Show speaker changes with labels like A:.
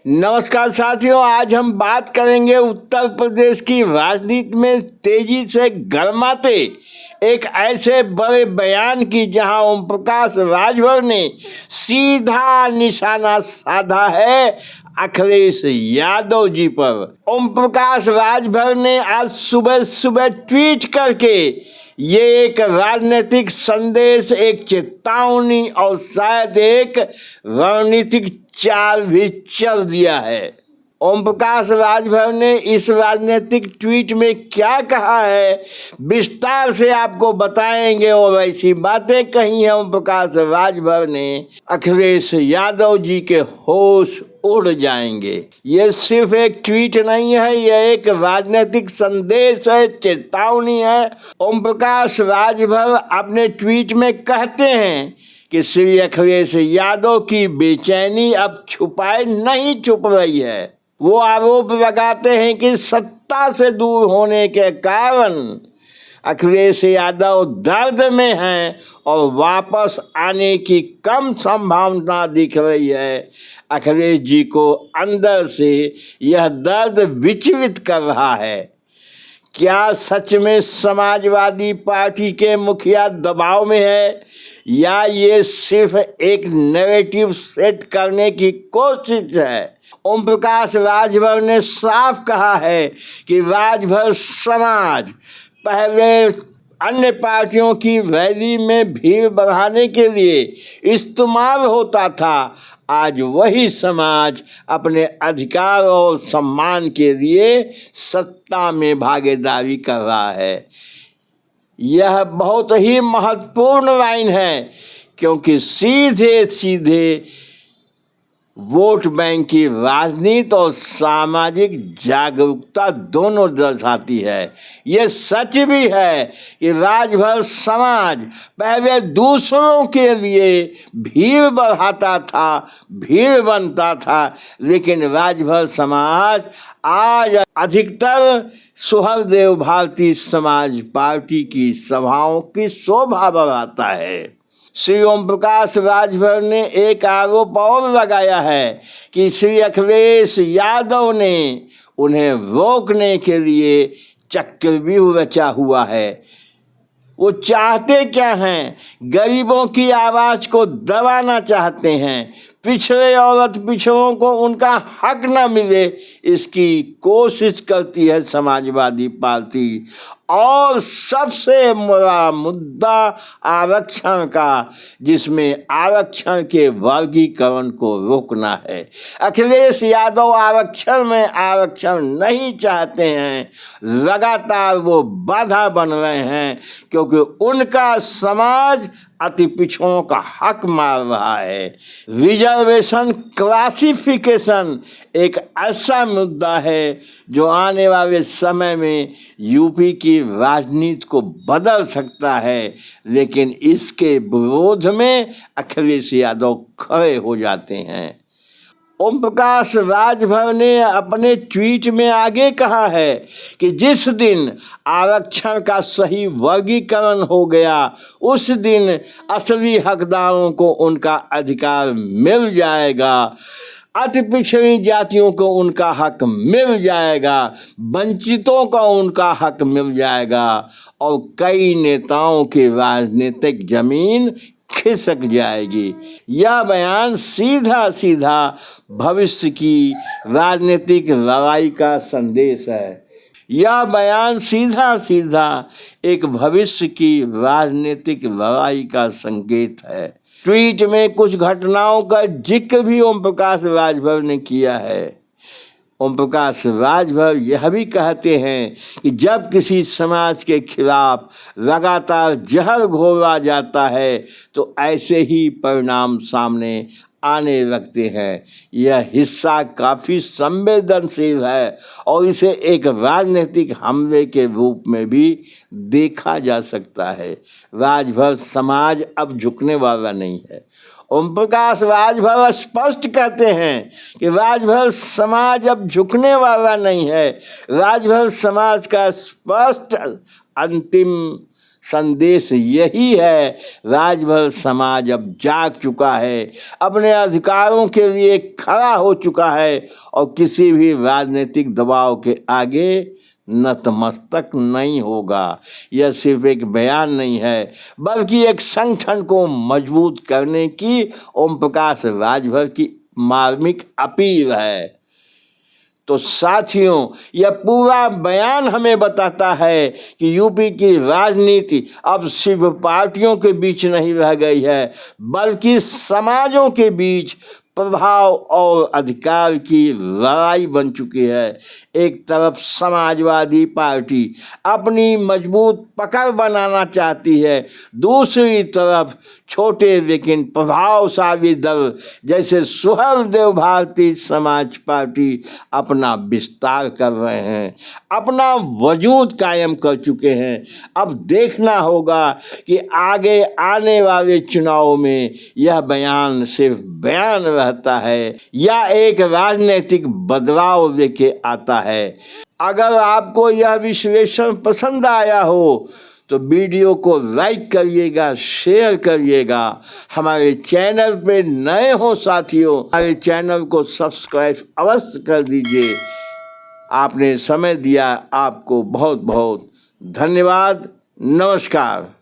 A: नमस्कार साथियों, आज हम बात करेंगे उत्तर प्रदेश की राजनीति में तेजी से गरमाते एक ऐसे बड़े बयान की जहां ओम प्रकाश राजभर ने सीधा निशाना साधा है अखिलेश यादव जी पर। ओम प्रकाश राजभर ने आज सुबह सुबह ट्वीट करके ये एक राजनीतिक संदेश, एक चेतावनी और शायद एक रणनीतिक चाल भी चल दिया है। ओम प्रकाश राजभर ने इस राजनीतिक ट्वीट में क्या कहा है विस्तार से आपको बताएंगे और ऐसी बातें कही है ओम प्रकाश राजभर ने अखिलेश यादव जी के होश उड़ जाएंगे। ये सिर्फ एक ट्वीट नहीं है, यह एक राजनीतिक संदेश है, चेतावनी है। ओम प्रकाश राजभर अपने ट्वीट में कहते हैं कि श्री अखिलेश यादव की बेचैनी अब छुपाए नहीं छुप रही है। वो आरोप लगाते हैं कि सत्ता से दूर होने के कारण अखिलेश यादव दर्द में हैं और वापस आने की कम संभावना दिख रही है। अखिलेश जी को अंदर से यह दर्द विचलित कर रहा है। क्या सच में समाजवादी पार्टी के मुखिया दबाव में है या ये सिर्फ एक नैरेटिव सेट करने की कोशिश है? ओम प्रकाश राजभर ने साफ कहा है कि राजभर समाज पहले अन्य पार्टियों की रैली में भीड़ बढ़ाने के लिए इस्तेमाल होता था, आज वही समाज अपने अधिकार और सम्मान के लिए सत्ता में भागीदारी कर रहा है। यह बहुत ही महत्वपूर्ण लाइन है क्योंकि सीधे सीधे वोट बैंक की राजनीति और सामाजिक जागरूकता दोनों दर्शाती है। ये सच भी है कि राजभर समाज पहले दूसरों के लिए भीड़ बढ़ाता था, भीड़ बनता था, लेकिन राजभर समाज आज अधिकतर सुहृदेव भारती समाज पार्टी की सभाओं की शोभा बढ़ाता है। श्री ओम प्रकाश राजभर ने एक आरोप और लगाया है कि श्री अखिलेश यादव ने उन्हें रोकने के लिए चक्रव्यूह रचा हुआ है। वो चाहते क्या हैं? गरीबों की आवाज़ को दबाना चाहते हैं, पिछड़े और पिछड़ों को उनका हक न मिले इसकी कोशिश करती है समाजवादी पार्टी। और सबसे बड़ा मुद्दा आरक्षण का, जिसमें आरक्षण के वर्गीकरण को रोकना है। अखिलेश यादव आरक्षण में आरक्षण नहीं चाहते हैं, लगातार वो बाधा बन रहे हैं क्योंकि उनका समाज अति पिछड़ों का हक मार रहा है। रिजर्वेशन क्लासिफिकेशन एक ऐसा मुद्दा है जो आने वाले समय में यूपी की राजनीति को बदल सकता है, लेकिन इसके विरोध में अखिलेश यादव खड़े हो जाते हैं। ओम प्रकाश राजभर ने अपने ट्वीट में आगे कहा है कि जिस दिन आरक्षण का सही वर्गीकरण हो गया उस दिन असली हकदारों को उनका अधिकार मिल जाएगा, अति पिछड़ी जातियों को उनका हक मिल जाएगा, वंचितों को उनका हक मिल जाएगा और कई नेताओं की राजनीतिक जमीन खिसक जाएगी। यह बयान सीधा सीधा भविष्य की राजनीतिक लड़ाई का संदेश है। यह बयान सीधा सीधा एक भविष्य की राजनीतिक लड़ाई का संकेत है। ट्वीट में कुछ घटनाओं का जिक्र भी ओम प्रकाश राजभर ने किया है। ओम प्रकाश राजभर यह भी कहते हैं कि जब किसी समाज के खिलाफ लगातार जहर घोला जाता है तो ऐसे ही परिणाम सामने आने लगते हैं। यह हिस्सा काफ़ी संवेदनशील है और इसे एक राजनीतिक हमले के रूप में भी देखा जा सकता है। राजभर समाज अब झुकने वाला नहीं है। ओम प्रकाश राजभर स्पष्ट कहते हैं कि राजभर समाज अब झुकने वाला नहीं है। राजभर समाज का स्पष्ट अंतिम संदेश यही है, राजभर समाज अब जाग चुका है, अपने अधिकारों के लिए खड़ा हो चुका है और किसी भी राजनीतिक दबाव के आगे नतमस्तक नहीं होगा। यह सिर्फ एक बयान नहीं है, बल्कि एक संगठन को मजबूत करने की ओम प्रकाश राजभर की मार्मिक अपील है। तो साथियों, यह पूरा बयान हमें बताता है कि यूपी की राजनीति अब सिर्फ पार्टियों के बीच नहीं रह गई है, बल्कि समाजों के बीच प्रभाव और अधिकार की लड़ाई बन चुकी है। एक तरफ समाजवादी पार्टी अपनी मजबूत पकड़ बनाना चाहती है, दूसरी तरफ छोटे लेकिन प्रभावशाली दल जैसे सुहेलदेव भारतीय समाज पार्टी अपना विस्तार कर रहे हैं, अपना वजूद कायम कर चुके हैं। अब देखना होगा कि आगे आने वाले चुनाव में यह बयान सिर्फ बयान रहता है या एक राजनीतिक बदलाव लेके आता है। अगर आपको यह विश्लेषण पसंद आया हो तो वीडियो को लाइक करिएगा, शेयर करिएगा। हमारे चैनल पे नए हो साथियों, हमारे चैनल को सब्सक्राइब अवश्य कर दीजिए। आपने समय दिया, आपको बहुत बहुत धन्यवाद। नमस्कार।